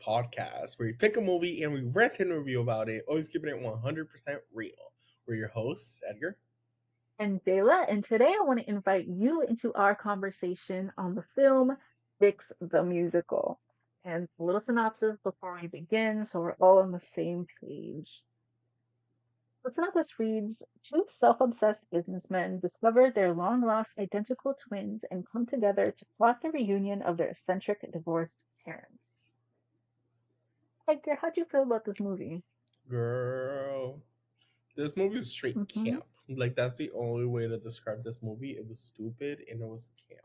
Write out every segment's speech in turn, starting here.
podcast where we pick a movie and we rant and review about it, always keeping it 100% real. We're your hosts, Edgar. And Jaela, and today I want to invite you into our conversation on the film Fix the Musical. And a little synopsis before we begin, so we're all on the same page. The synopsis reads: Two self-obsessed businessmen discover their long-lost identical twins and come together to plot the reunion of their eccentric divorced parents. Edgar, how'd you feel about this movie? Girl, this movie was straight Mm-hmm. camp. Like, that's the only way to describe this movie. It was stupid and it was camp.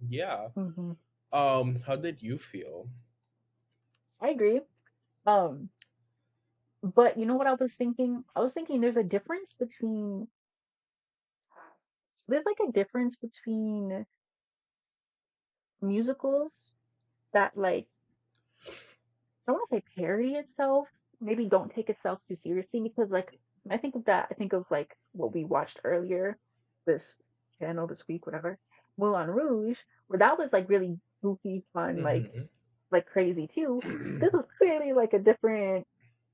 Yeah. Mm-hmm. How did you feel? I agree. Um, but you know what I was thinking? I was thinking there's like a difference between musicals that like I don't want to say parody itself, maybe don't take itself too seriously because like I think of that, I think of like what we watched earlier this channel this week, whatever, Moulin Rouge, where that was like really goofy, fun, Mm-hmm. like crazy too. This was clearly like a different,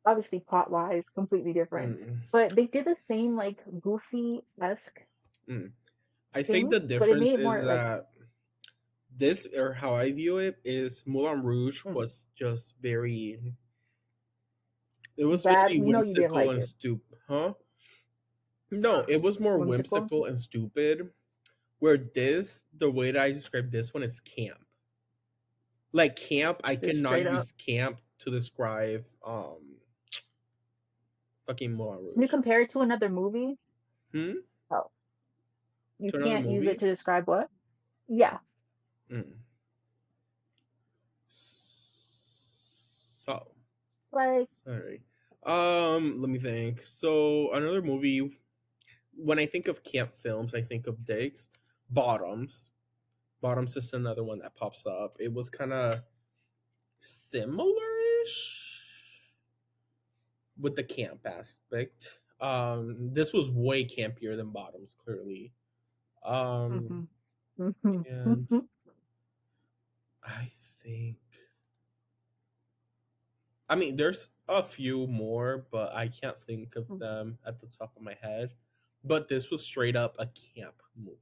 obviously plot wise, completely different. Mm-hmm. But they did the same like goofy esque I think things, the but they made difference it is more like that this, or how I view it, is Moulin Rouge mm, was just very. It was bad. very You know, you didn't whimsical like and it. stupid, huh? No, Uh, it was more Whimsical, whimsical and stupid. Where this, the way that I describe this one is camp. Like camp, I just straight cannot up. use camp to describe fucking Moulin Can you Rouge. compare it to another movie? Hmm. Oh, you To another can't use it movie. to describe what? Yeah, Mm. So like sorry. Let me think. So another movie. When I think of camp films, I think of Diggs. Bottoms. Bottoms is another one that pops up. It was kind of similar-ish with the camp aspect. This was way campier than Bottoms, clearly. Um, mhm, mhm, and mhm, I think, I mean, there's a few more, but I can't think of them at the top of my head. But this was straight up a camp movie.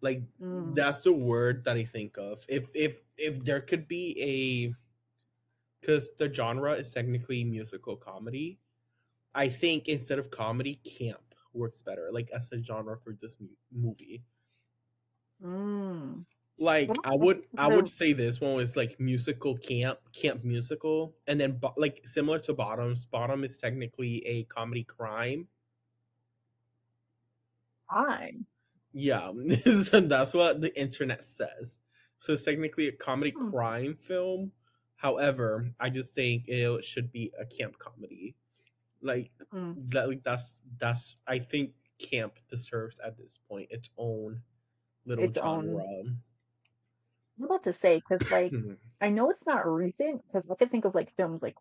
Like, mm. that's the word that I think of. If there could be a, because the genre is technically musical comedy, I think instead of comedy, camp works better. Like as a genre for this movie. Mm. Like Well, I would say this one was like musical camp musical, and then like similar to Bottoms. Bottom is technically a comedy crime. time. Yeah, so that's what the internet says. So it's technically a comedy Hmm. crime film. However, I just think it should be a camp comedy. Like Mm. that's I think camp deserves at this point its own little Its own. genre. I was about to say because like Mhm. I know it's not recent because I could think of like films like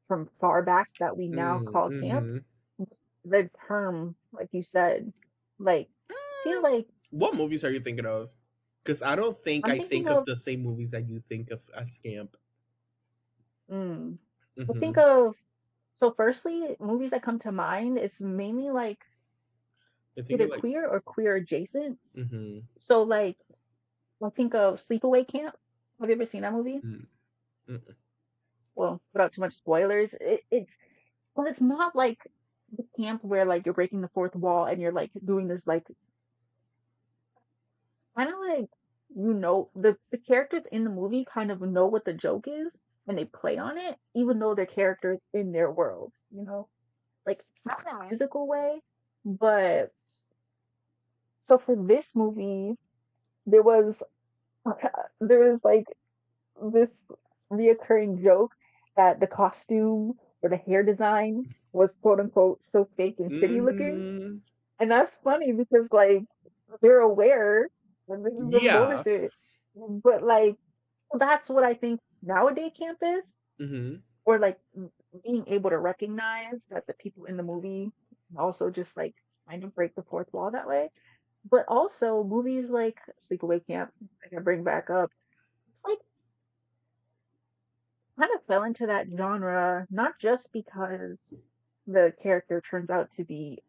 from far back that we now call camp. Mhm. The term, like you said, like feel like What movies are you thinking of? Because I don't think I'm I thinking think of of. the same movies that you think of as camp. Mm, I think Hmm. of. So firstly, movies that come to mind, it's mainly like I think either of like. queer or queer adjacent. Hmm. So like I think of Sleepaway Camp. Have you ever seen that movie? Mm-mm. Well, without too much spoilers, well, it's not like the camp where like you're breaking the fourth wall and you're like doing this like kind of like the characters in the movie kind of know what the joke is and they play on it, even though they're characters in their world. Like not in a musical way, but so for this movie there was there was like this reoccurring joke that the costume or the hair design was quote unquote so fake and shitty looking. Hmm. And that's funny because like they're aware that this is some Yeah. bullshit. But like so that's what I think nowadays camp is, Hmm. or like being able to recognize that the people in the movie also just like kind of break the fourth wall that way. But also movies like Sleepaway Camp, I can bring back up. fell into that genre not just because the character turns out to be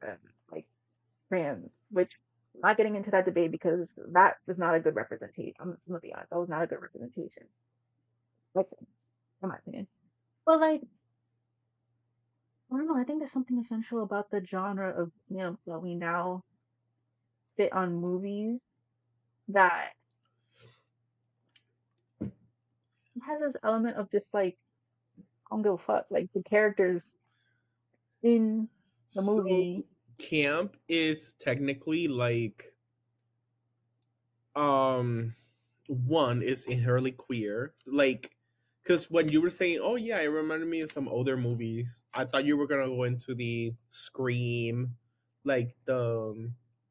like trans, which I'm not getting into that debate because that was not a good representation. I'm gonna be honest, that was not a good representation. That's in my opinion. But like, I don't know. I think there's something essential about the genre of that we now fit on movies that has this element of just like I don't give a fuck. Like the characters in the So movie. camp is technically like um one is inherently queer. Like because when you were saying, oh yeah, it reminded me of some older movies, I thought you were gonna go into the Scream, like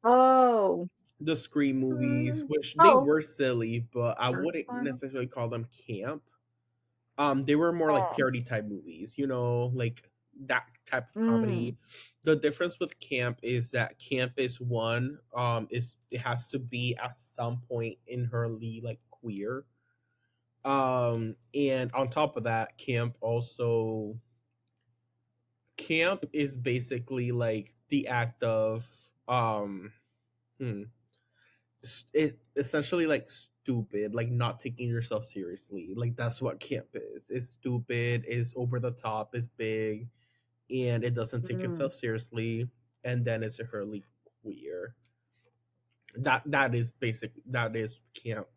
Oh, the Scream movies, which they no. were silly, but I First wouldn't one. necessarily call them camp. They were more like Oh. parody type movies, like that type of Mm, comedy. The difference with camp is that camp is one, is it has to be at some point inherently like queer. And on top of that, camp is basically like the act of hmm, it essentially like stupid, like not taking yourself seriously. Like that's what camp is. It's stupid, it's over the top, it's big, and it doesn't take mm. itself seriously, and then it's inherently queer. That is camp.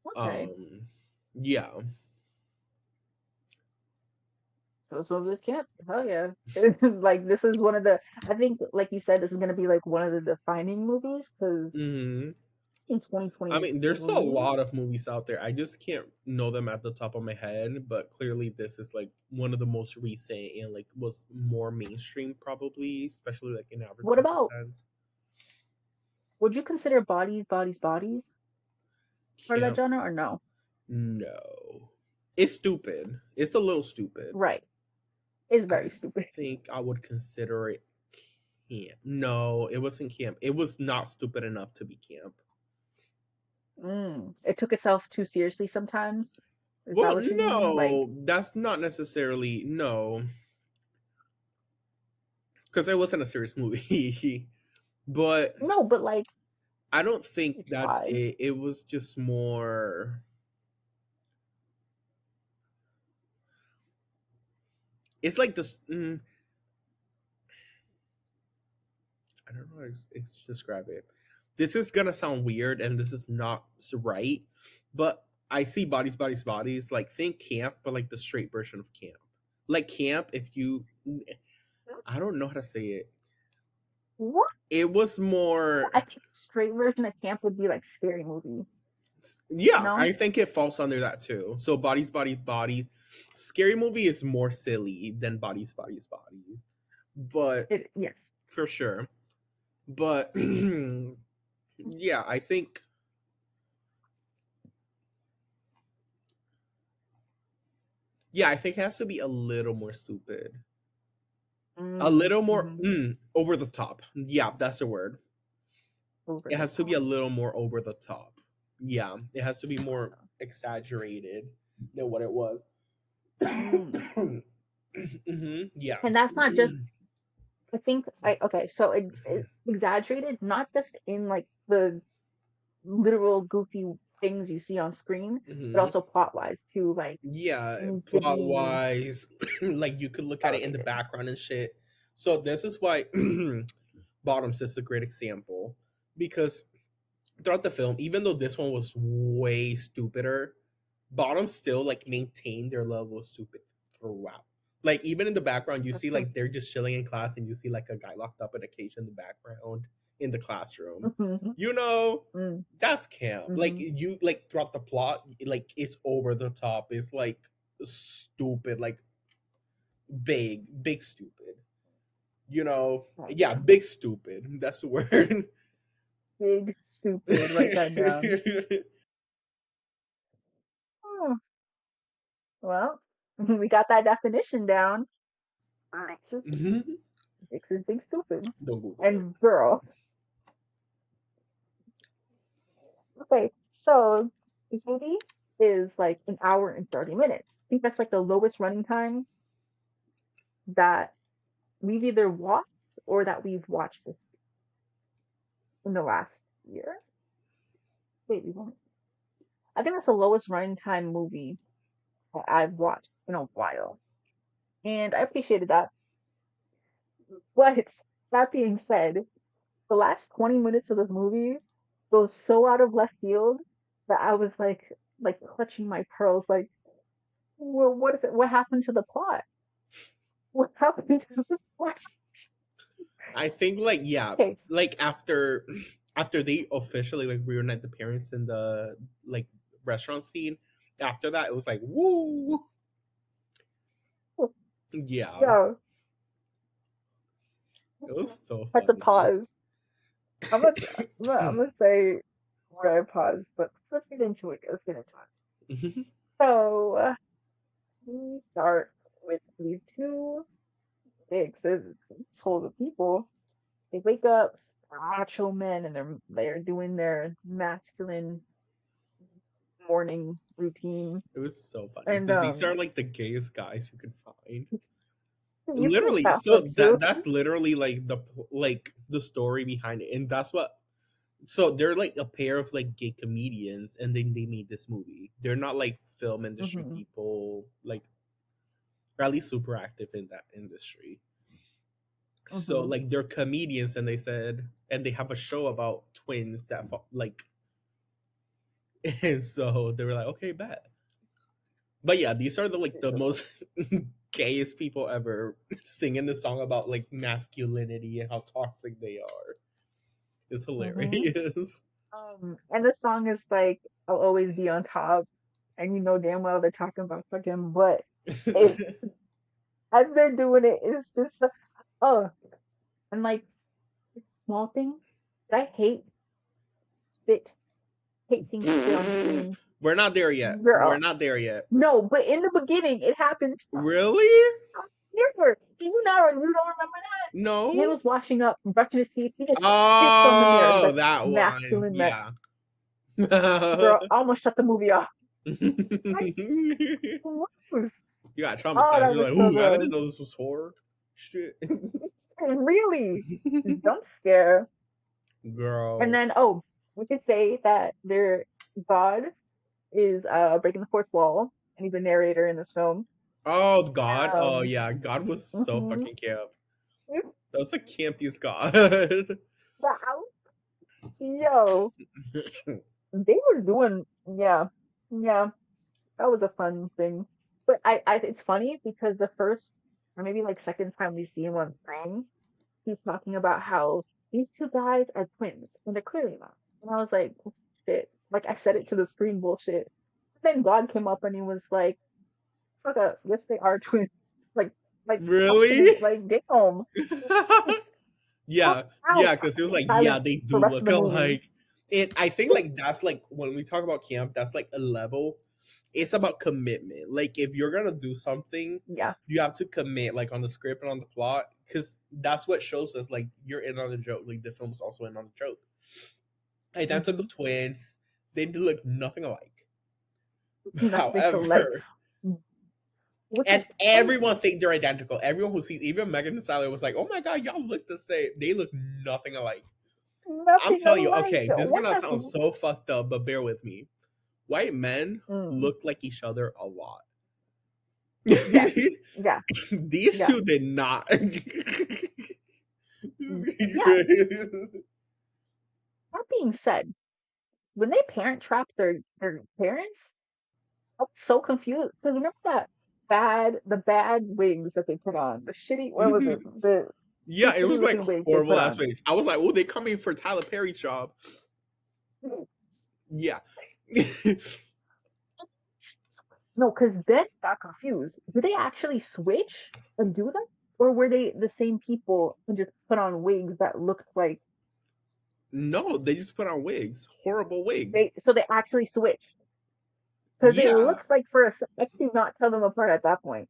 Okay. Um yeah. So this movie can't. Hell yeah. Like this is one of the. I think, like you said, this is gonna be like one of the defining movies because hmm in I mean, there's a 2023. lot of movies out there. I just can't know them at the top of my head, but clearly this is like one of the most recent and like was more mainstream probably, especially like in What advertising about? sense. Would you consider Bodies, Bodies, Bodies part of that Camp, genre or no? no. It's stupid. It's a little stupid. Right. It's I very don't stupid. think I would consider it camp. No, it wasn't camp. It was not stupid enough to be camp. It took itself too seriously sometimes. Is that Well, what you mean? Like, no, that's not necessarily no, because it wasn't a serious movie. But no, but like I don't think you that's tried. it. It was just more. It's like this. I don't know how to describe it. This is gonna sound weird, and this is not right, but I see bodies, bodies, bodies. Like think camp, but like the straight version of camp. Like camp, if you, I don't know how to say it. What? It was more. I think straight version of camp would be like scary movie. Yeah, No? I think it falls under that too. So bodies, bodies, bodies. Scary movie is more silly than bodies, bodies, bodies, but It yes. for sure. But yeah, I think it has to be a little more stupid. A little more Mm-hmm. over the top. Yeah, that's the word. Over It the has to be top. a little more over the top. Yeah, it has to be more Uh, exaggerated than what it was. mm. Yeah. And that's not just I think I okay, so it's exaggerated not just in like the literal goofy things you see on screen, but hmm also plot wise too. Like Yeah, it needs to plot be wise, like you could look at it in the elevated. background and shit. So this is why Bottoms is a great example because throughout the film, even though this one was way stupider, Bottoms still like maintained their level of stupid throughout. Like even in the background, you That's see true. like they're just chilling in class, and you see like a guy locked up in a cage in the background in the classroom. Mm-hmm. You know, Mm, that's camp. Like mm-hmm. you like throughout the plot, like it's over the top. It's like stupid, like big, big stupid. Yeah, Gotcha. big stupid. That's the word. Big stupid. Write that down. Oh, well, we got that definition down. Mix is Mhm. mix is big stupid. Don't Google it. And girl. Okay, so this movie is like an hour and 30 minutes. I think that's like the lowest running time that we've either watched or that we've watched this in the last year. Wait, we won't. I think that's the lowest running time movie that I've watched in a while. And I appreciated that. But that being said, the last 20 minutes of this movie goes so out of left field that I was like clutching my pearls, like, well, what is it? What happened to the plot? What happened to the plot? I think like yeah, Okay, like after they officially like reunite the parents in the like restaurant scene, after that it was like woo. so, Yeah, yeah, it was so had to funny. pause. I'm gonna say where I paused, but let's get into it. Let's get into it. So we start with these two big souls of people. They wake up, they're macho men, and they're doing their masculine morning routine. It was so funny And because these are like the gayest guys you could find. you can Literally, tell it so too. that's literally like the story behind it, and that's what. So they're like a pair of like gay comedians, and then they made this movie. They're not like film industry Hmm. people, like or at least super active in that industry. So Hmm. like they're comedians, and they said, and they have a show about twins that like, and so they were like, okay, bet. But yeah, these are the like the most gayest people ever singing the song about like masculinity and how toxic they are. It's Hmm. hilarious. And the song is like, I'll always be on top. And you know damn well they're talking about fucking butt. It, as they're doing it, it's just, oh, and like, it's a small thing. I hate spit, hate seeing spit on screen. We're not there yet. We're Girl, not there yet. no, but in the beginning, it happened. Really? Never. Do you not? You don't remember that? Man No. was washing up, brushing his teeth. He just spits on the mirror. He's Oh, like, that one. masculine man. Yeah. Girl, I almost shut the movie off. Like, You gross. got Oh, traumatized. that You're was like, so ooh, I didn't good. know this was horror. Shit. Really? Jump scare. And Girl. then, oh, we could say that their God is breaking the fourth wall, and he's a narrator in this film. Oh God. Oh Um, yeah. God was so mhm. fucking camp. That was the campiest God. Wow. Yo, they were doing, yeah, yeah. That was a fun thing. But it's funny because the first or maybe like second time we see him on screen, he's talking about how these two guys are twins and they're clearly not. And I was like, shit. Like I said it to the screen bullshit. Then God came up and he was like, fuck up, yes they are twins. Like like Really? confident, like damn. Like, stop Yeah, out. yeah, because it was like, yeah, Silent they the do rest of look the movie. alike. And I think like that's like when we talk about camp, that's like a level. It's about commitment. Like if you're gonna do something, Yeah. you have to commit like on the script and on the plot, because that's what shows us like you're in on the joke. Like the film's also in on the joke. Hmm. Identical twins, they do look nothing alike. Nothing alike. However, Which is and everyone crazy. think they're identical. Everyone who sees, even Megan Thee Stallion was like, "Oh my god, y'all look the same. They look nothing alike." I'm Nothing telling you, alike. okay, this is What gonna sound the? so fucked up, but bear with me. White men Mm, look like each other a lot. yes. Yeah. These Yeah. two did not. Yeah. That being said, when they parent trap their parents, I was so confused. Because remember that the bad wigs that they put on, the shitty, what was it? The two Yeah, it shitty was like looking wigs they horrible put ass on. face. I was like, oh, they coming for Tyler Perry's job. Yeah. No, because then I got confused. Did they actually switch and do that? Or were they the same people and just put on wigs that looked like No, they just put on wigs. Horrible wigs. they actually switched? Because it Yeah. looks like for a sec, I could not tell them apart at that point.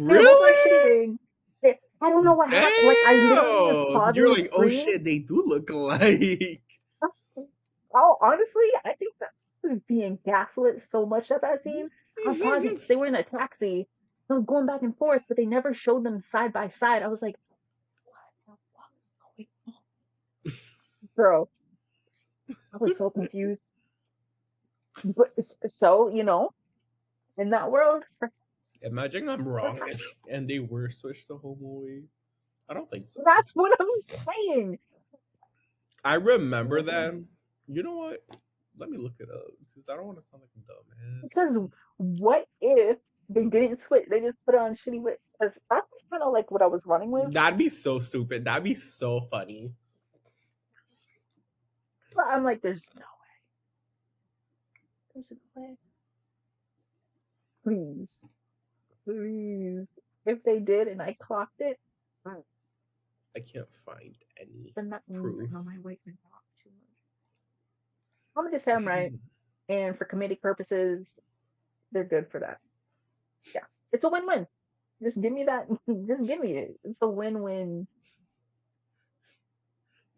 They were both wearing shitty Really? wigs. I don't know what happened. Like I literally was Damn! pausing You're the like, oh screen. shit, they do look alike. Oh, honestly, I think that. was being gaslit so much at that scene. I was pausing. They were in a taxi. I was going back and forth, but they never showed them side by side. I was like, what the fuck is going on? Girl, I was so confused. But so, in that world, Imagine I'm wrong and they were switched the whole movie. I don't think so. that's what I'm saying. I remember them. You know what? Let me look it up because I don't want to sound like a dumbass. Because what if they didn't switch? They just put on shitty wit. Because that's kind of like what I was running with. That'd be so stupid. That'd be so funny. But I'm like, there's no way. There's no way. Please, please. If they did and I clocked it, I can't find any then that means proof. my weight went up too much. I'm gonna just say I'm right, and for comedic purposes, they're good for that. Yeah, it's a win-win. Just give me that. Just give me it. It's a win-win.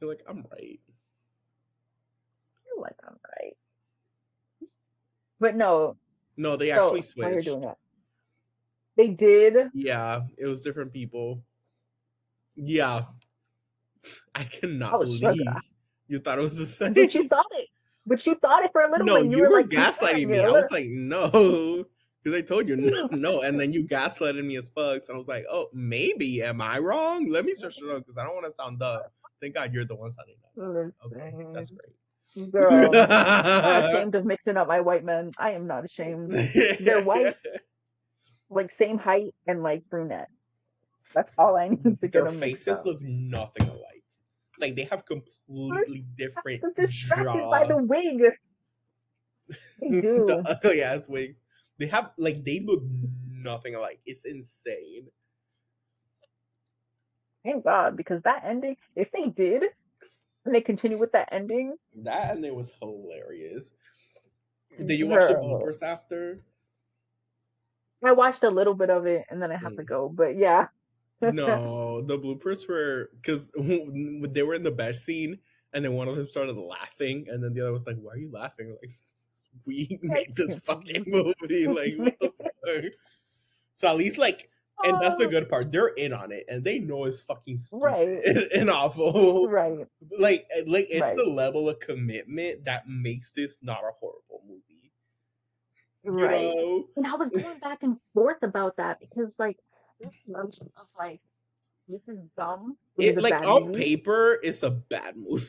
You're like, I'm right. You're like I'm right. But no. No, they So actually why you're switched. doing that? They did. Yeah, it was different people. Yeah. I I cannot was shook. believe you thought it was the same. But you thought it. But you thought it for a little No, bit. You you were were like gaslighting comparing me. it a I little. was like, no. Because I told you no, no. And then you gaslighted me as fuck. So I was like, oh, maybe. Am I wrong? Let me search it up because I don't want to sound dumb. Thank God you're the one sounding dumb. Okay, that's Girl, great. I'm not ashamed of mixing up my white men. I am not ashamed. They're white, like same height and like brunette. That's all I need to get Their them mixed faces up. look nothing alike. Like they have completely different I'm distracted by jaw. the wig. They The do. ugly ass wigs. They have like they look nothing alike. It's insane. Thank God, because that ending, if they did, and they continue with that ending, That and it was hilarious. Did you watch the girl. bloopers after? I watched a little bit of it and then I have to Mm. go. But yeah. No, the bloopers were because they were in the bed scene, and then one of them started laughing, and then the other was like, "Why are you laughing?" Like, we made this fucking movie. Like, what the fuck? So at least like, and that's the Oh, good part. They're in on it, and they know it's fucking right, stupid and awful. right, Like it's the right, level of commitment that makes this not a horrible movie. You right. know, And I was going back and forth about that because like this notion of like this is dumb, it is it a like bad on movie. paper, it's a bad movie.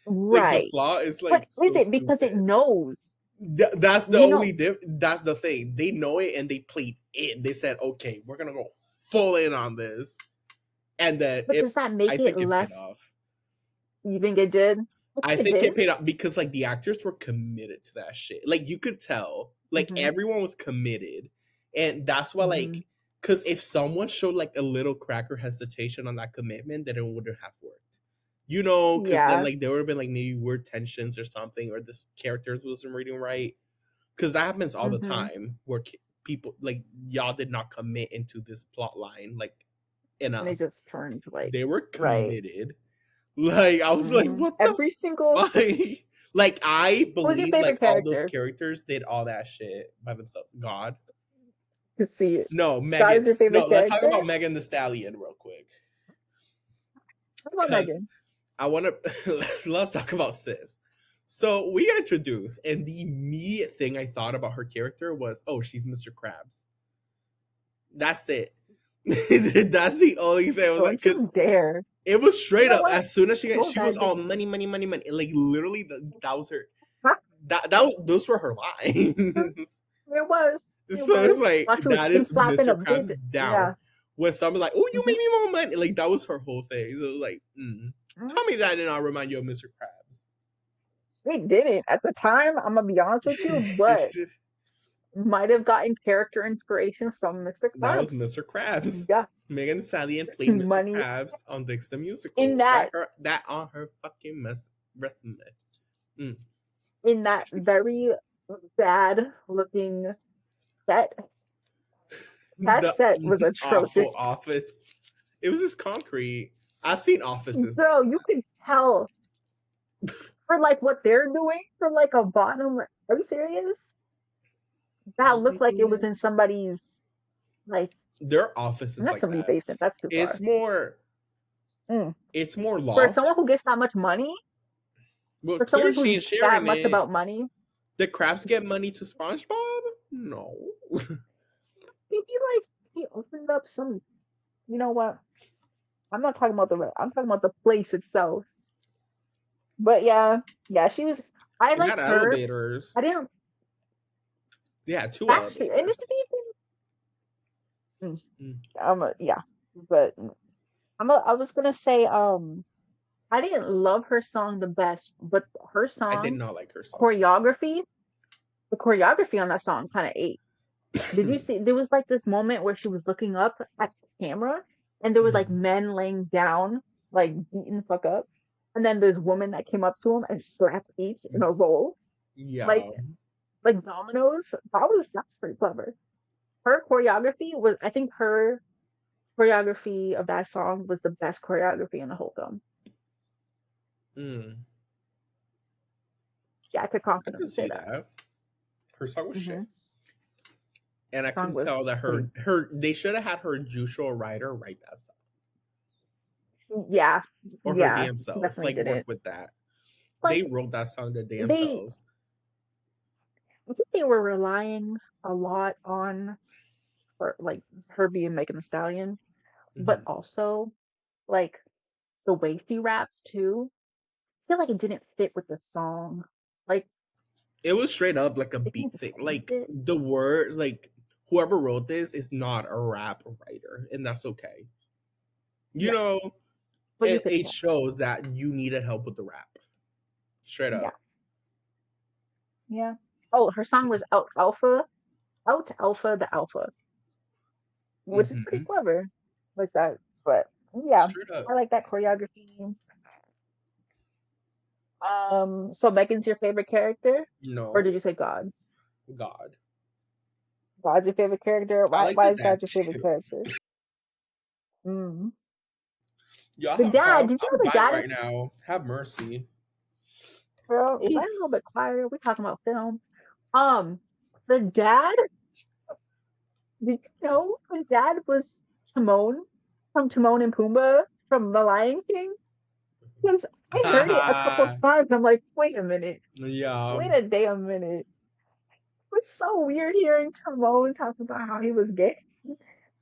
Like the Right. plot is But like is so it because it stupid. knows? That's the You know, only that's the thing. They know it and they played it. They said, "Okay, we're gonna go full in on this," and then but does that I make it think it less? paid off. You think it did? I I think it think did. it paid off because like the actors were committed to that shit. Like you could tell, like Mm-hmm. everyone was committed, and that's why Mm-hmm. like because if someone showed like a little crack or hesitation on that commitment, then it wouldn't have worked. You know, because then Yeah. like there would have been like maybe word tensions or something, or this characters wasn't reading right. Because that happens all the Mm-hmm. time where people like y'all did not commit into this plot line like And they enough. just turned like They were right. committed. Like I was like, Mm-hmm. what the Every single. fuck? Like I Who's your believe like favorite all those character? characters did all that shit by themselves. God. To see it. No, God Megan. is your No, favorite let's talk character? about Megan the Stallion real quick. What about Cause Megan? I wanna let's talk about sis. So we got introduced, and the immediate thing I thought about her character was, oh, she's Mr. Krabs. That's it. That's the only thing I was like, Don't because you dare. it was You straight know up. what? As soon as Go she was ahead. all money, money, money, money. Like literally, that was her. Huh? Those were her lines. It was. It So it's was. like While she was that skin is slapping a Mr. big. Krabs down. Yeah. When somebody's like, "Oh, you Mm-hmm. make me more money," like that was her whole thing. So it was like, Mm-hmm. tell me that did not remind you of Mr. Krabs. It didn't. At the time, I'm gonna be honest with you, but might have gotten character inspiration from Mr. That was Krabs. Mr. Krabs. Yeah. Megan Thee Stallion played Mr. Money Krabs on Dix the in Musical. that Write that on her fucking resume. Mm. in that very bad looking set. That The set was atrocious. awful office. It was just concrete. I've seen offices. Girl, you could tell. for like what they're doing from like a bottom. Are you serious? What That are they looked like it was doing? in somebody's like Their office is not like somebody's that. basement. That's too It's far. more. Mm. It's more For someone loft. who gets that much money, Well, for clearly someone she who's ain't that sharing much it. about money, The crabs get money to SpongeBob? No. maybe like he opened up some. You know what? I'm not talking about I'm talking about the place itself. But yeah, yeah, she was. I They like had her. elevators. I didn't. They had two That's true. And it's elevators. even. Mm. Yeah, but I was gonna say I didn't love her song the best, but her I did song not like her song. choreography, the choreography on that song kind of ate. Did you see? There was like this moment where she was looking up at the camera, and there was like Mhm. men laying down, like beaten the fuck up, and then there's woman that came up to him and slapped each in a row, like Yeah. dominoes. That's pretty clever. Her choreography was, I think, her choreography of that song was the best choreography in the whole film. Mm. Yeah, I could I can confidently say see that. that. Her song was Hmm shit. And I Song can was tell that pretty. her they should have had her usual writer write that song. Yeah, Or her yeah, damn self. definitely Like did work it. with that. But They wrote that song the damn they, selves. I think they were relying a lot on her, like her being Megan Thee Stallion, but Hmm. also like the way she raps too. I feel like it didn't fit with the song. Like It was straight up like a they kind beat of thing. changed Like it. the words, like whoever wrote this is not a rap writer, and that's okay. You Yeah, know, but you could it tell. shows that you needed help with the rap. Straight Yeah, up. yeah. Oh, her song was Out Alpha the Alpha, which is pretty Hmm. clever, like that. But yeah, Straight up. I like that choreography. So Megan's your favorite character, or did No, you say God? God. God's your favorite character. I Why? like the Why is God dad your favorite too. character? Mm. Y'all The have dad. cough. Did you I'm know the dying dad right is? now. Have mercy. Girl, I'm Oh, a little bit quieter. We're talking about film. Um, the dad. Did you know the dad was Timon from Timon and Pumbaa from The Lion King? Because I heard it a couple times. I'm like, wait a minute. yeah. Wait a damn minute. It was so weird hearing Timon talk about how he was gay,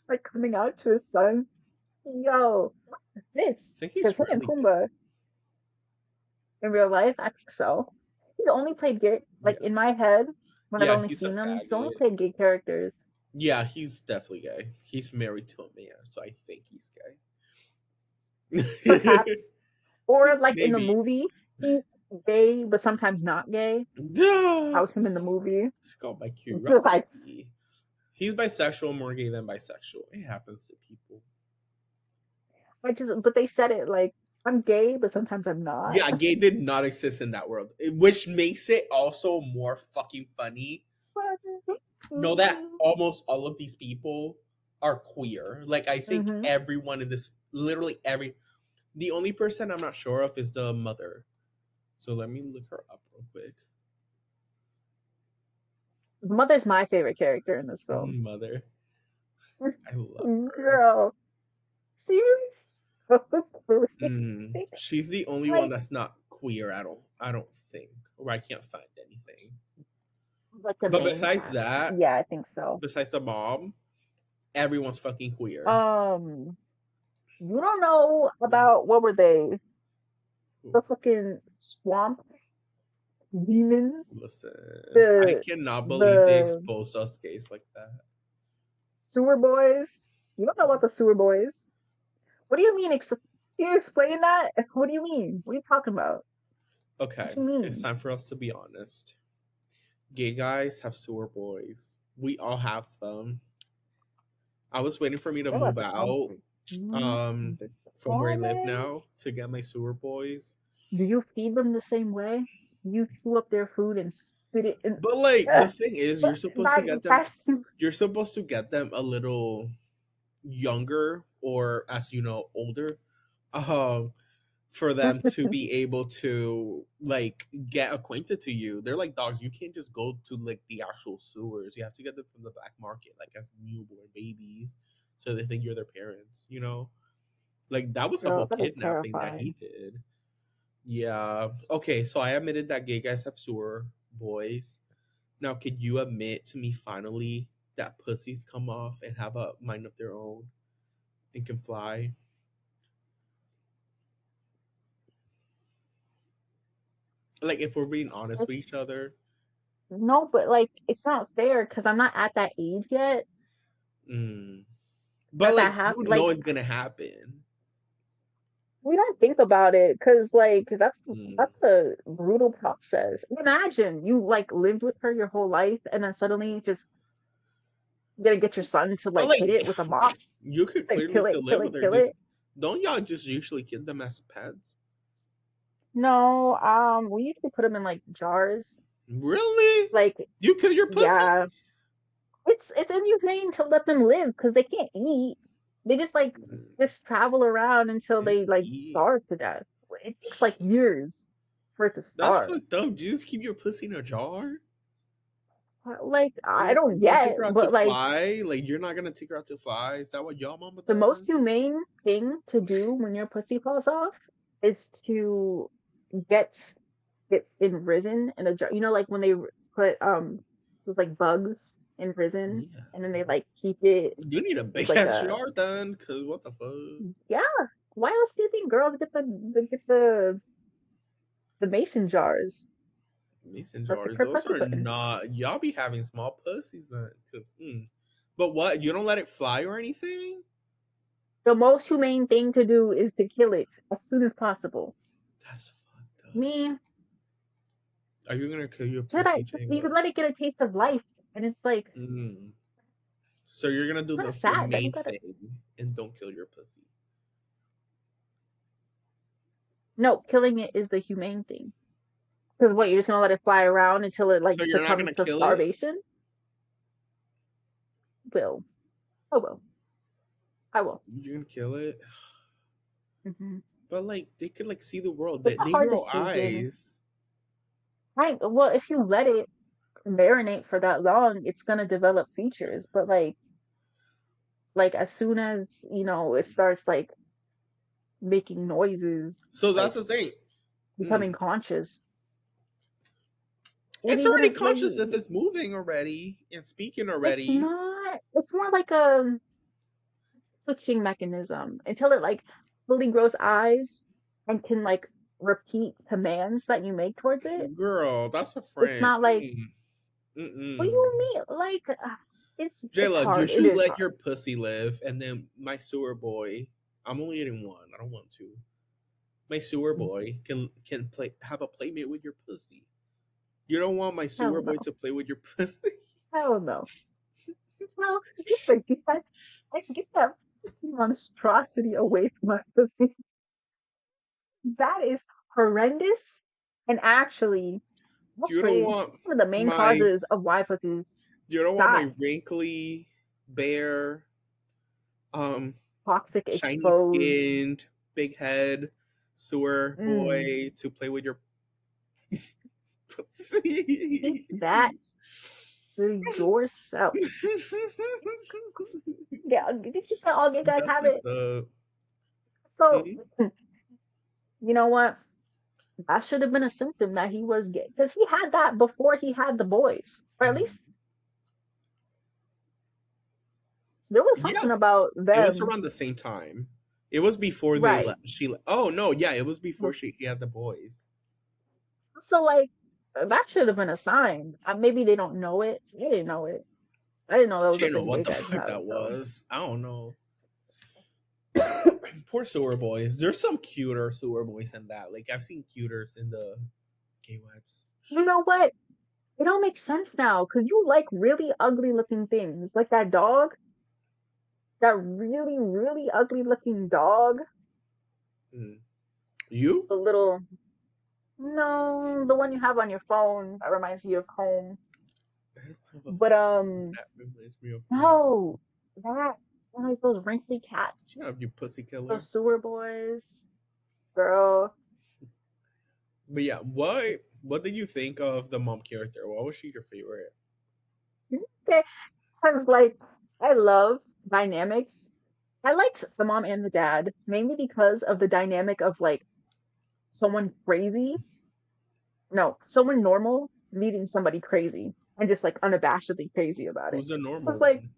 like coming out to his son. Yo, this I think because he's him and really gay. Pumbaa in real life, I think so. He's only played gay, like Yeah. in my head when I've Yeah, only he's a seen him. He's only faggot. played gay characters, Yeah, he's definitely gay. He's married to a man, so I think he's gay. perhaps, or like in the Maybe. movie, he's gay but sometimes not gay. Duh. How's him in the movie? It's called by Like curiosity. He's bisexual, more gay than bisexual. It happens to people. but they said it like I'm gay but sometimes I'm not. Yeah, gay did not exist in that world, which makes it also more fucking funny. Know that almost all of these people are queer. Like, I think Mm-hmm. everyone in this, literally every, the only person I'm not sure of is the mother. So let me look her up real quick. Mother's my favorite character in this film. Mother. I love her. Girl, she was so crazy. She's the only one Like, that's not queer. I don't think, or I can't find anything. like the But main besides cast. that, Yeah, I think so. besides the mom, everyone's fucking queer. Um, you don't know about what were they? The fucking swamp demons? Listen, I The cannot believe they the exposed us gays like that. sewer boys? You don't know about the sewer boys? What do you mean? Can you explain that? What do you mean? What are you talking about? What Okay, do you it's mean? time for us to be honest. Gay guys have sewer boys. We all have them. I was waiting for me to You're about move to come out for um from where I live now performance? to get my sewer boys. Do you feed them the same way? You chew up their food and spit it in. But like the Ugh, thing is you're supposed to that, get them that's too. you're supposed to get them a little younger or as you know older. Um for them to be able to like get acquainted to you. They're like dogs. You can't just go to like the actual sewers. You have to get them from the black market, like as newborn babies, so they think you're their parents. You know, like that was a Girl, whole that is kidnapping that he terrifying. did. Yeah. Okay. So I admitted that gay guys have sewer boys. Now, could you admit to me finally that pussies come off and have a mind of their own and can fly? Like, if we're being honest with It's each other. no, but like it's not fair because I'm not at that age yet Mm. But that like, that you happened. know Like it's gonna happen. we don't think about it because like Mm. that's a brutal process. Imagine you like lived with her your whole life and then suddenly just gonna get your son to But like hit like, it with a mop. you could It's like clearly kill it, still live kill with it, her. kill Just it. don't y'all just usually kid them as pets? No, we usually put them in like jars. Really? Like, You kill your pussy? yeah, it's inhumane to let them live because they can't eat. They just like Mm. just travel around until Can't they like eat. starve to death. It takes like years for it to That's starve. fucked up. You just keep your pussy in a jar? Like I You don't don't take get, her out to but like fly? Like, you're not gonna take her out to fly? Is that what y'all mama the most does? humane thing to do when your pussy falls off is to get it in resin in a jar. You know, like when they put those like bugs in resin Yeah. and then they like keep it You need a as big like ass a jar then, cause what the fuck? yeah. Why else do you think girls get the mason jars Mason for jars, for those pussy are pudding? not. Y'all be having small pussies then, cause. But what? You don't let it fly or anything? The most humane thing to do is to kill it as soon as possible. That's fucked up. Me, Are you gonna kill your should I pussy, just you Jaela? could let it get a taste of life, and it's like Mm. So you're gonna do kind the of sad that you humane gotta. thing and don't kill your pussy. No, killing it is the humane thing. Because what you're just gonna let it fly around until it like So you're not succumbs gonna to kill it? starvation? Will I will I will. You're gonna kill it? Hmm. But like they could like see the world. It's a They hard grow decision. eyes. Right. Well, if you let it marinate for that long, it's gonna develop features. But like as soon as it starts like making noises, So that's like the thing. becoming Mm. conscious, what are It's you already gonna like? conscious if it's moving already and speaking It's already. not. It's more like a switching mechanism until it like fully grows eyes and can like repeat commands that you make towards it. Girl, that's a It's friend. not like what do Mm-mm. you mean? Like it's Jayla, you hard. It should is let hard. your pussy live, and then my sewer boy. I'm only eating one. I don't want to. My sewer boy can play have a playmate with your pussy. You don't want my sewer Hell boy no. to play with your pussy. Hell no. Well, you forget I get that monstrosity away from us. That is horrendous. And You don't actually, want it's one of the main my causes of why pussies you don't want my die. wrinkly, bare, um, Toxic shiny exposed. skinned, big head sewer Mm, boy to play with your keep pussy. that to yourself. Yeah, did you say all gay guys That's have like it? the So, mhm. you know what? That should have been a symptom that he was gay because he had that before he had the boys, or at least there was Yeah, something about it was them, around the same time. It was before they right? let oh no, yeah, it was before he had the boys. So, like, that should have been a sign. Maybe they don't know it. They didn't know it. I didn't know that was She a didn't know thing what gay the guys fuck have. that So, was. I don't know. Poor sewer boys. There's some cuter sewer boys than that. Like I've seen cuters in the gay webs. you know what? It all makes sense now because you like really ugly looking things, like that dog, that really, really ugly looking dog. Mm. You? The little, no, the one you have on your phone that reminds you of home. I don't have a But phone. That reminds me of home. no, that one of those wrinkly Shut cats, up, you pussy killer. those sewer boys. Girl. But yeah, what did you think of the mom character? What was she your favorite? Okay. Cause like I love dynamics. I liked the mom and the dad mainly because of the dynamic of like someone crazy, no, someone normal meeting somebody crazy and just like unabashedly crazy about it. Who's the normal Cause like one?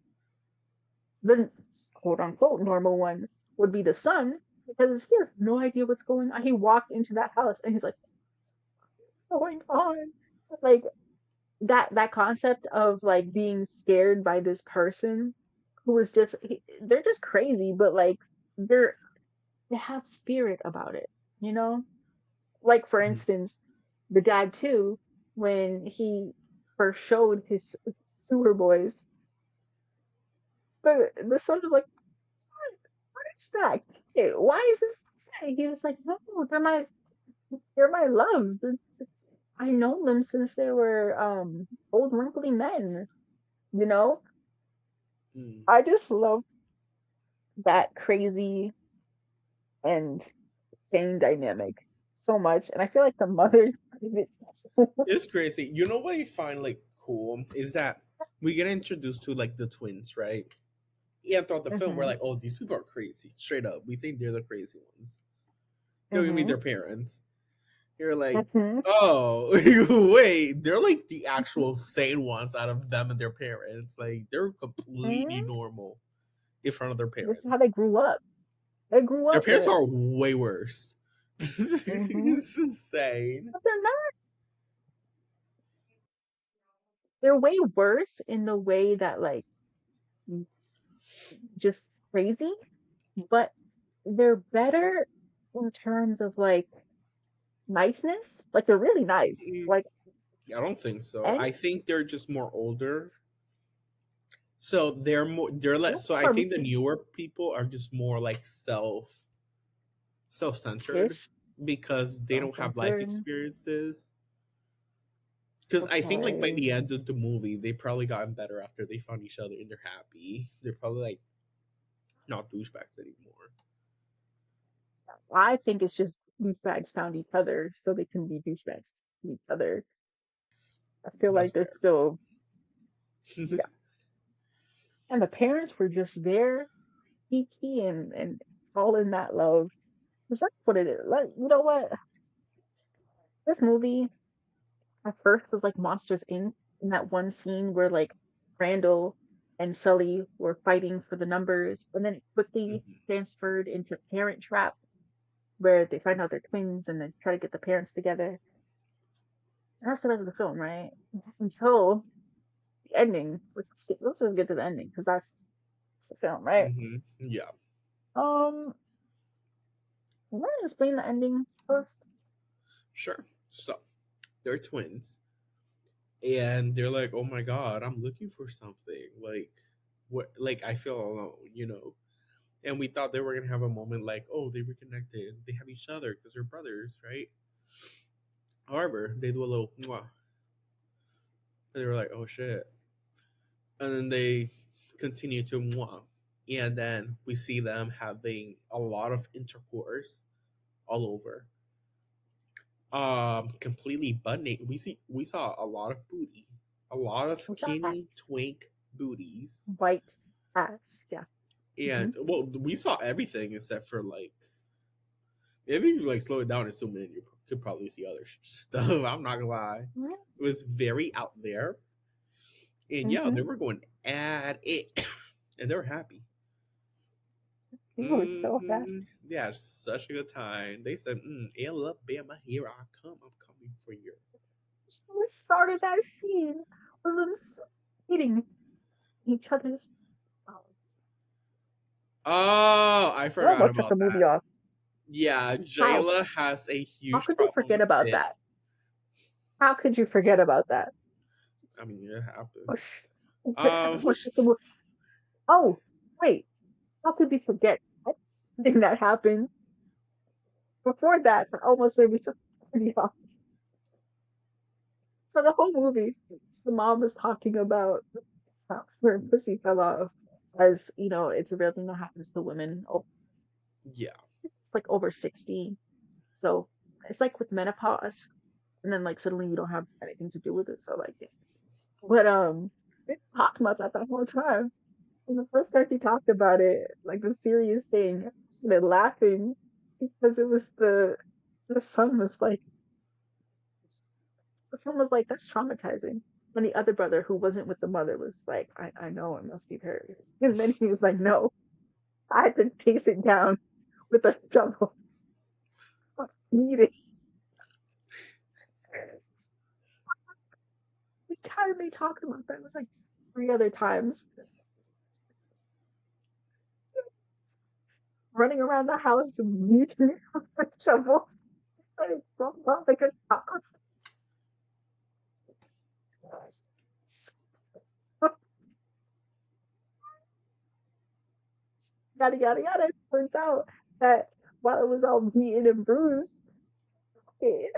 the quote unquote normal one would be the son because he has no idea what's going on. He walked into that house and he's like, "What's going on?" Like that concept of like being scared by this person who is just they're just crazy, but like they're they have spirit about it, you know? Like for Mhm. instance, the dad too, when he first showed his sewer boys, the son was like, what is that? Hey, why is this sad?" He was like, no, they're my loves. I know them since they were old wrinkly men, you know? Mm. I just love that crazy and same dynamic so much. And I feel like the mother It's crazy. You know what I find like cool is that we get introduced to like the twins, right? Yeah, throughout the film, we're hmm like, oh, these people are crazy. Straight up, we think they're the crazy ones. They'll give me hmm their parents. You're like, hmm oh, wait, they're like the actual sane ones out of them and their parents. Like they're completely hmm normal in front of their This is how parents. they grew up. They grew Their up with parents it. are way worse. hmm It's insane. But they're not. They're way worse in the way that like just crazy, but they're better in terms of like niceness. Like they're really nice. Mm, Like I don't think so. and I think they're just more older. So they're more they're less so I for think the me, newer people are just more like self-centered ish, because they don't have life self-centered. experiences. Because I think like by Okay. the end of the movie, they probably gotten better after they found each other and they're happy. They're probably like not douchebags anymore. I think it's just douchebags found each other so they can be douchebags to each other. I feel That's like they're fair. still, yeah. And the parents were just there, peachy and all in that love. 'Cause that's what it is. Like, you know what? This movie at first was like Monsters Inc. In that one scene where like Randall and Sully were fighting for the numbers, and then it quickly Mhm. transferred into Parent Trap, where they find out they're twins and then try to get the parents together. And that's the rest of the film, right? Until the ending, which let's just get to the ending because that's the film, right? Yeah, I'm gonna explain the ending first. sure. So they're twins, and they're like, "Oh my god, I'm looking for something." Like, what? Like, I feel alone. And we thought they were gonna have a moment like, "Oh, they reconnected. They have each other because they're brothers, right?" However, they do a little, mwah, and they were like, "Oh shit," and then they continue to mwah, and then we see them having a lot of intercourse all over. Completely butt naked. We saw a lot of booty, a lot of We saw that skinny twink booties, white ass, yeah. and hmm well, we saw everything except for like if you like slow it down and zoom in, you could probably see other stuff. I'm not gonna lie, it was very out there, and yeah, hmm they were going at it, and they were happy. You were so fast. Yeah, such a good time. They said, "Alabama, here I come. I'm coming for you." We started that scene with them eating each other's. Oh, Oh, I I forgot almost shut the about movie that. off. Yeah, How? Jayla has a How huge could you problem forget with about spit. that? How could you forget about that? I mean, it Oh, happens. I Um, almost shut the movie. Oh, wait. How could we forget something that happened before that? That almost made me shut the movie off. For the whole movie, the mom was talking about how her pussy fell off, as you know, it's a real thing that happens to women. Oh, yeah. like over 60. So it's like with menopause, and then like suddenly you don't have anything to do with it. So like, yeah. But we talked about that the whole time. And the first time he talked about it, like the serious thing, I started laughing because it was the son was like the son was like that's traumatizing. And the other brother who wasn't with the mother was like, I know it must be very. And then he was like, no, I had to chase it down with a shovel. Need it. The time they talked about that was like three other times. Running around the house and beating with a shovel. Like, like a child. Yada yada yada. It turns out that while it was all beaten and bruised, it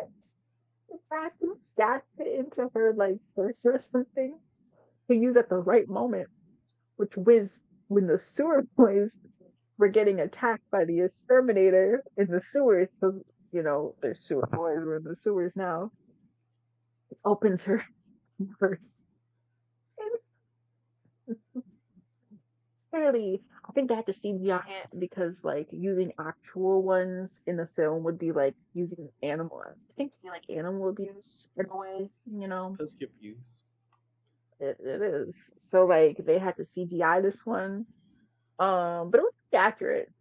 actually stashed it into her like purse or something to use at the right moment, which was when the sewer boys were getting attacked by the exterminator in the sewers. So, there's sewer boys, we're in the sewers now. It opens her purse. Clearly, I think they had to CGI it because like using actual ones in the film would be like using animal. I think it'd be like animal abuse in a way, It's pussy abuse. it is. So like they had to CGI this one. But it was pretty accurate.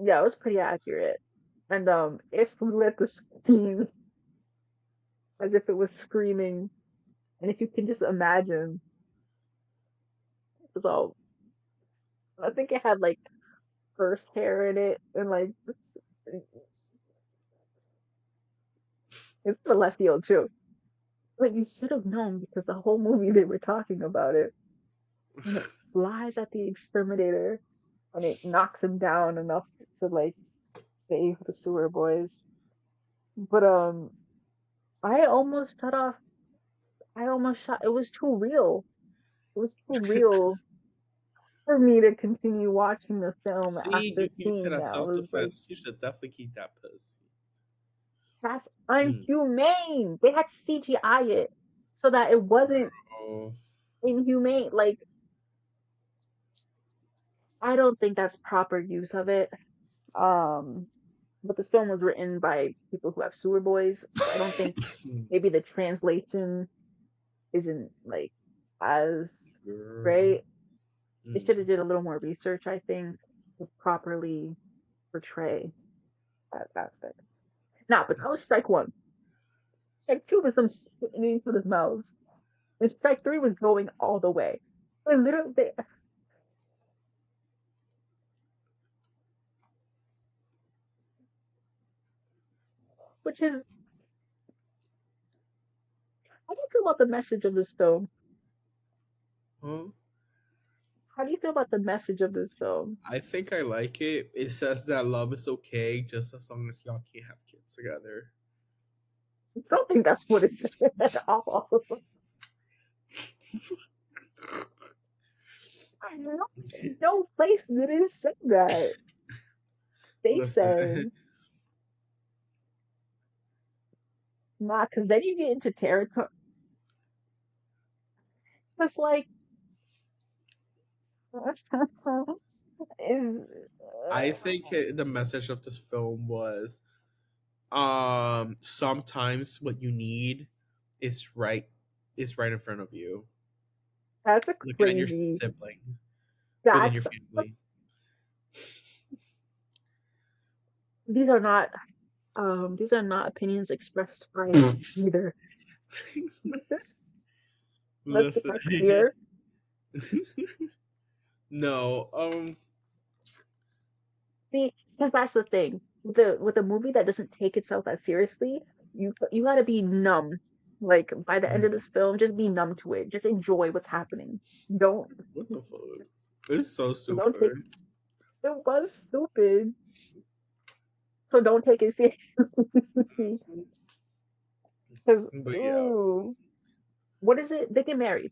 Yeah, it was pretty accurate. And if we let the scream as if it was screaming, and if you can just imagine, it was all. I think it had like first hair in it, and like it's the left field too. But you should have known because the whole movie they were talking about it. And it flies at the exterminator and it knocks him down enough to like save the sewer boys. But I almost shut off I almost shot it was too real. It was too real for me to continue watching the film See, you after keep to seeing that that. I self was like, defense. You should definitely keep that pussy. that's Mm. unhumane. They had to CGI it so that it wasn't Oh, inhumane. Like, I don't think that's proper use of it. Um, but this film was written by people who have sewer boys, so I don't think maybe the translation isn't like as girl. great. They Mm. should have did a little more research, I think, to properly portray that aspect. Nah, but that was strike one. Strike two was them spitting into his mouth. And strike three was going all the way. Which is, how do you feel about the message of this film? Huh? How do you feel about the message of this film? I think I like it. It says that love is okay just as long as y'all can't have kids together. I don't think that's what it said at all. No, no place did it say that. They Listen, said, nah, because then you get into territory. It's like, is, I think the message of this film was sometimes what you need is right in front of you. that's a Looking at your crazy. sibling within your That's family. these are not these are not opinions expressed by me either. Let's get Listen. that clear. No, See, because that's the thing with a movie that doesn't take itself as seriously, you got to be numb. Like by the end of this film, just be numb to it. Just enjoy what's happening. Don't what the fuck? It's so don't take stupid. it was stupid. So don't take it seriously. Because But yeah, ooh, what is it? They get married.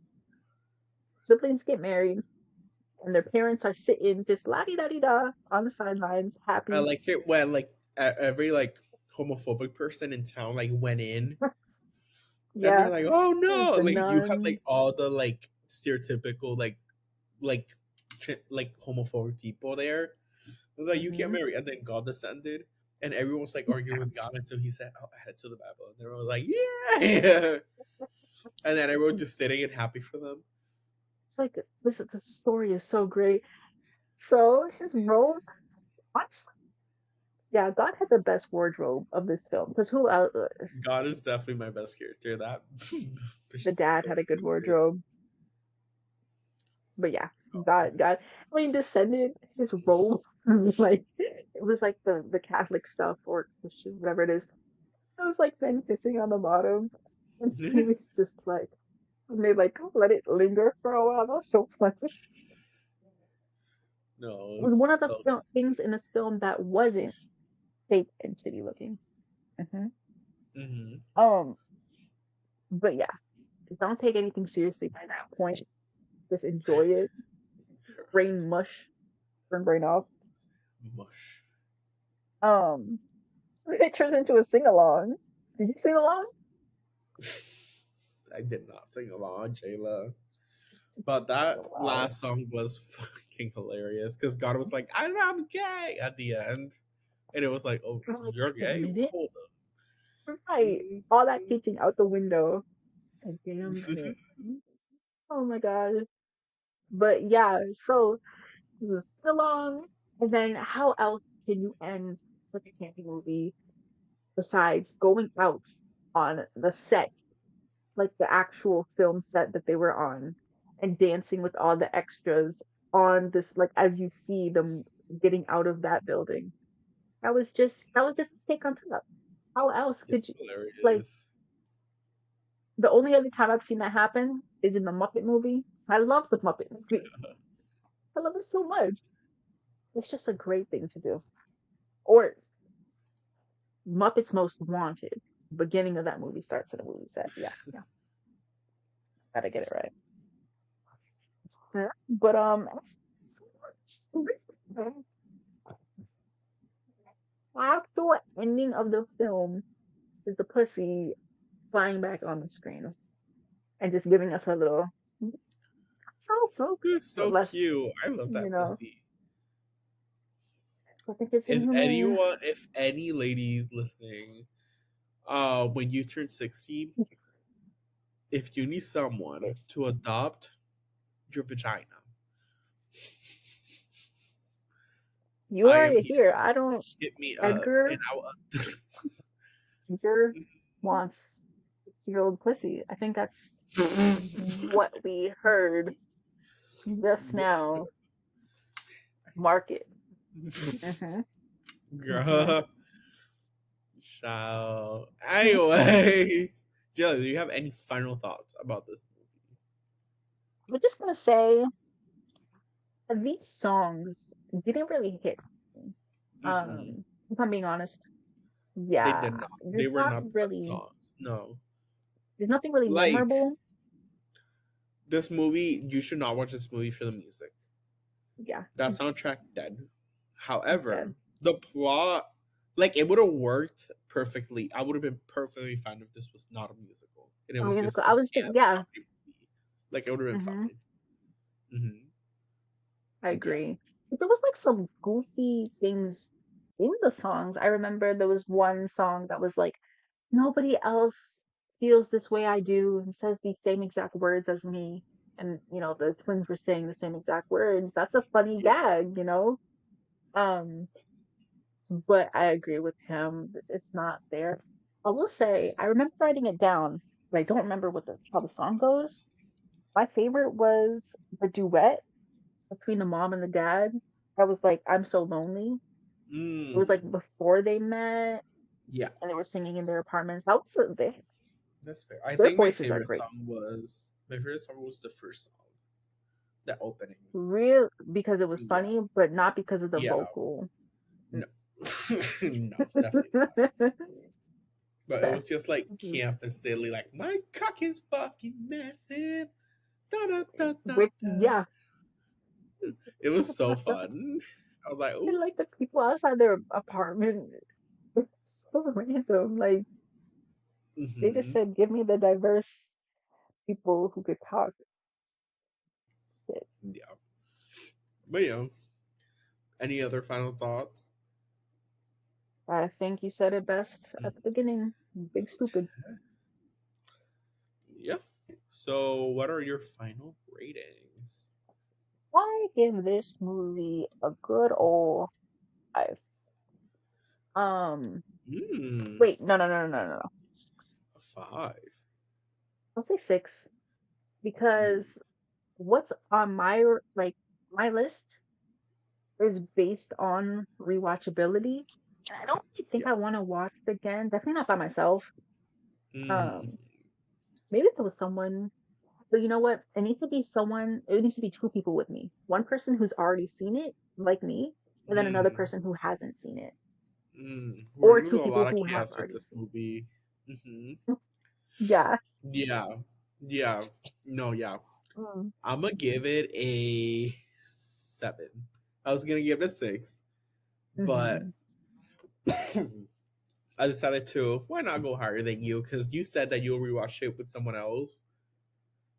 Siblings get married, and their parents are sitting just la di da di da on the sidelines, I happy. like it when like every like homophobic person in town like went in, and they're Yeah, like, "Oh no!" the Like you have nun. like all the like stereotypical like like homophobic people there. They're like, you can't Hmm. marry, and then God descended, and everyone was like arguing with God until He said, "Oh, add it to the Bible," and everyone was like, "Yeah!" And then everyone just sitting and happy for them. It's like this. The story is so great. So his role, honestly, yeah, God had the best wardrobe of this film because who else? God is definitely my best character. That was The just dad so had a good good. wardrobe, but yeah, God. When he descended, his robe was like it was like the Catholic stuff or Christian, whatever it is. It was like Ben kissing on the bottom, and he was just like, and they like let it linger for a while. That was so funny. It No, was one of the so things in this film that wasn't fake and shitty looking. Hmm. hmm Um, but yeah, don't take anything seriously by that point. Just enjoy it. Brain mush, burn brain off. mush. Um, it turns into a sing along. Did you sing along? I did not sing along, Jaela. But Oh, that wow. last song was fucking hilarious because God was like, I'm gay at the end. And it was like, oh, I'm like, you're wait a gay? minute. Hold Right. All that teaching out the window. A damn up. minute. Oh my god. But yeah, so the sing along, and then how else can you end such a campy movie besides going out on the set, like the actual film set that they were on, and dancing with all the extras on this, like as you see them getting out of that building. That was just a take on top. How else It could was you like hilarious. the only other time I've seen that happen is in the Muppet movie. I love the Muppet movie. I love it so much. It's just a great thing to do. Or Muppets Most Wanted. Beginning of that movie starts at a movie set. Yeah, yeah. Gotta get it right. Yeah. But the actual ending of the film is the pussy flying back on the screen and just giving us a little so It folks. was But so less, cute. I love you that know, pussy. I think it's If inhumane. anyone, if any ladies listening, when you turn 60, if you need someone to adopt your vagina, You I heard am it here. here. I don't. Hit me up, and Edgar, I will. Edgar wants 60-year-old pussy. I think that's what we heard just now. Market. Mhm. Mhm. Girl, child. Anyway, Jelly, do you have any final thoughts about this We're just gonna say that these songs didn't really hit me. movie? Mm-mm. If I'm being honest, They yeah, did not. They there's were not not the best really, songs. No. there's nothing really Like, memorable. this movie, you should not watch this movie for the music. Yeah, That soundtrack dead. it's However, dead. the plot, like, it would have worked perfectly. I would have been perfectly fine if this was not a musical and it A was musical. just a I was thinking, camp yeah, comedy movie. Like, it would have been hmm fine. Hmm I Yeah. agree. But there was like some goofy things in the songs. I remember there was one song that was like, nobody else feels this way I do and says these same exact words as me. And, the twins were saying the same exact words. That's a funny Yeah. gag. Um, but I agree with him. It's not there. I will say, I remember writing it down, but I don't remember how the song goes. My favorite was the duet between the mom and the dad. I was like, I'm so lonely. It was like Mm. before they met Yeah. and they were singing in their apartments. That was That's fair. I their think voices are great. my favorite song was the first song, the opening. Real because it was Yeah. funny, but not because of the Yeah. vocal. No. No, definitely not. But it Okay. was just like Mhm. camp and silly, like my cock is fucking massive. Da, da, da, da, Which, da. yeah, It was so fun. I was like, and ooh, like the people outside their apartment. So random. Like they just Hmm. said, give me the diverse people who could talk. Shit. Yeah. But yeah. Any other final thoughts? I think you said it best Mm, at the beginning. Big stupid. yeah. So, what are your final ratings? I give this movie a good old five. Um, Mm, wait, no. Six. five. I'll say six Mm, because what's on like my list is based on rewatchability. And I don't really think yeah. I want to watch it again. Definitely not by myself. Mm, Um, maybe if it was someone, but you know what? It needs to be someone. It needs to be two people with me. One person who's already seen it, like me, and then another mm, person who hasn't seen it, We're or gonna two do a people lot of who have chaos with already this seen movie. Hmm. it. Yeah. Yeah. Yeah. No, yeah. Mm. I'm gonna give it a 7. I was gonna give it a 6, but Hmm. I decided to why not go higher than you because you said that you'll rewatch it with someone else.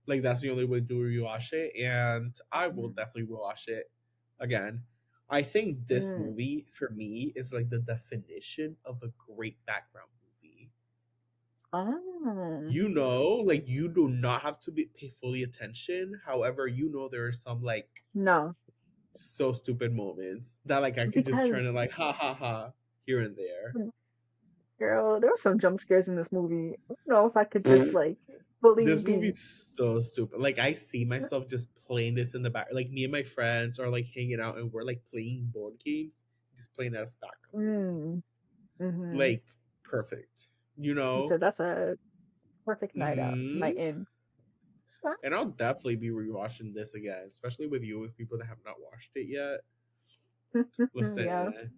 Like that's the only way to rewatch it, and I will Hmm. definitely rewatch it again. I think this Mm. movie for me is like the definition of a great background movie. Oh Like you do not have to pay fully attention. However, there are some like no, so stupid moments that like I could just because turn and like ha ha ha here and there. girl, there were some jump scares in this movie. I don't know if I could just like fully This be. movie's so stupid. Like I see myself just playing this in the back. Like me and my friends are like hanging out and we're like playing board games, just playing as background movie. Mm. Hmm. Like perfect, you You know. said that's a perfect night out, night Hmm. in. Huh? And I'll definitely be rewatching this again, especially with you, with people that have not watched it yet. Yeah, Listen,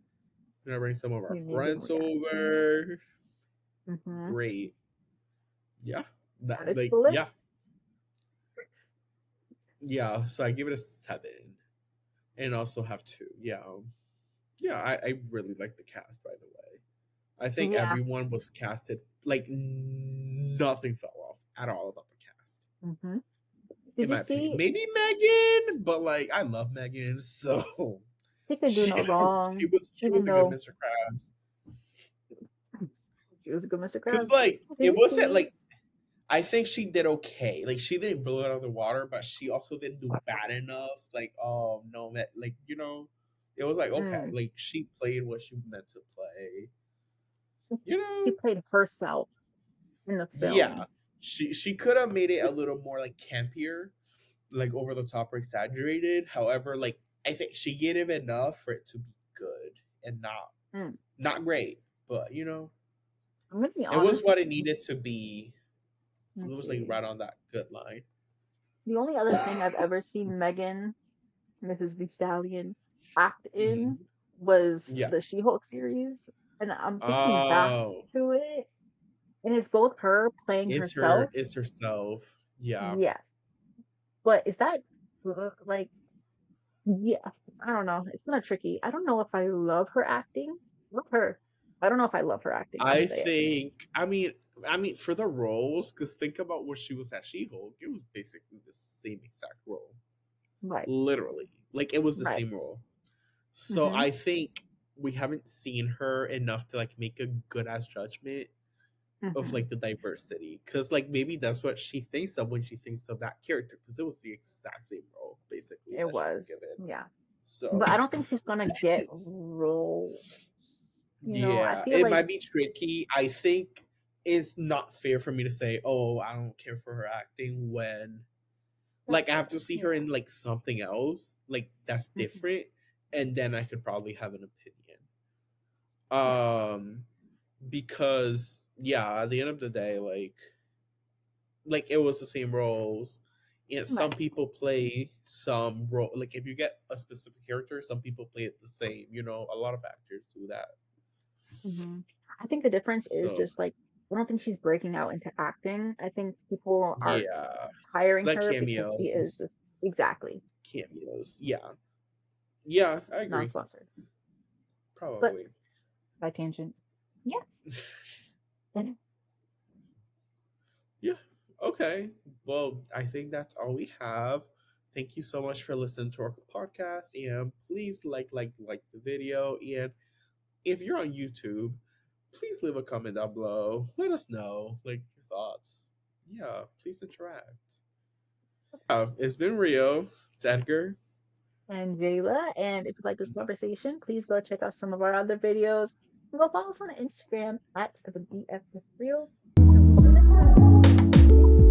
gonna bring some of our you need to friends react. over. Mm-hmm. Great, yeah. Add it to Like the yeah, list. yeah. So I give it a 7, and also have 2. Yeah, yeah. I really like the cast, by the way. I think Yeah. everyone was casted like nothing fell off at all about the cast, Hmm. in Did you my opinion. see? Maybe Megan, but like I love Megan, so She could do she no she wrong, was she even was a good though Mr. Krabs. she was a good Mr. Cause Krabs. like Did it you wasn't see? like I think she did okay. Like she didn't blow it out of the water, but she also didn't do bad enough. Like oh no, man, like it was like okay, Mm. like she played what she meant to play. You She know, played herself in the yeah. film. She could have made it a little more like campier, like over the top or exaggerated. However, like I think she gave it enough for it to be good and Mm. not great, but I'm gonna be it was what honest. it needed to be. It Let's was like see. right on that good line. The only other thing I've ever seen Megan, Mrs. The Stallion, act in Hmm. was Yeah. the She-Hulk series, and I'm thinking back Oh, to it, and it's both her playing herself. it's herself. Yeah. Yes, but is that like yeah? I don't know. It's kind of tricky. I don't know if I love her acting. Love her. I don't know if I love her acting. I'll I say it. think I mean for the roles, because think about what she was at She-Hulk, it was basically the same exact role. Right. Literally. Like it was the Right. same role. So Mhm. I think we haven't seen her enough to like make a good ass judgment of Mhm. like the diversity. Cause like maybe that's what she thinks of when she thinks of that character. Cause it was the exact same role basically It that she was was. given. Yeah. So But I don't think she's gonna get roles. I yeah, feel it like might be tricky. I think it's not fair for me to say, "Oh, I don't care for her acting," when like that's I fair. have to see her Yeah. in like something else, like that's Mhm. different, and then I could probably have an opinion. Yeah. Um, because yeah, at the end of the day, like it was the same roles. And some Right. people play some role. Like if you get a specific character, some people play it the same. A lot of actors do that. Hmm. I think the difference is So just like I don't think she's breaking out into acting. I think people are yeah, it's hiring like her because she is cameos. this exactly Cameos. Yeah, yeah, I agree. non-sponsored. But Probably. by tangent. Yeah. Yeah. Okay. Well, I think that's all we have. Thank you so much for listening to our podcast, and please like the video. And if you're on YouTube, please leave a comment down below. Let us know like your thoughts. Yeah, please interact. It's been Rio. It's Edgar. And Jaela. And if you like this conversation, please go check out some of our other videos. And go follow us on Instagram at the BFF Real. And we'll see you next time.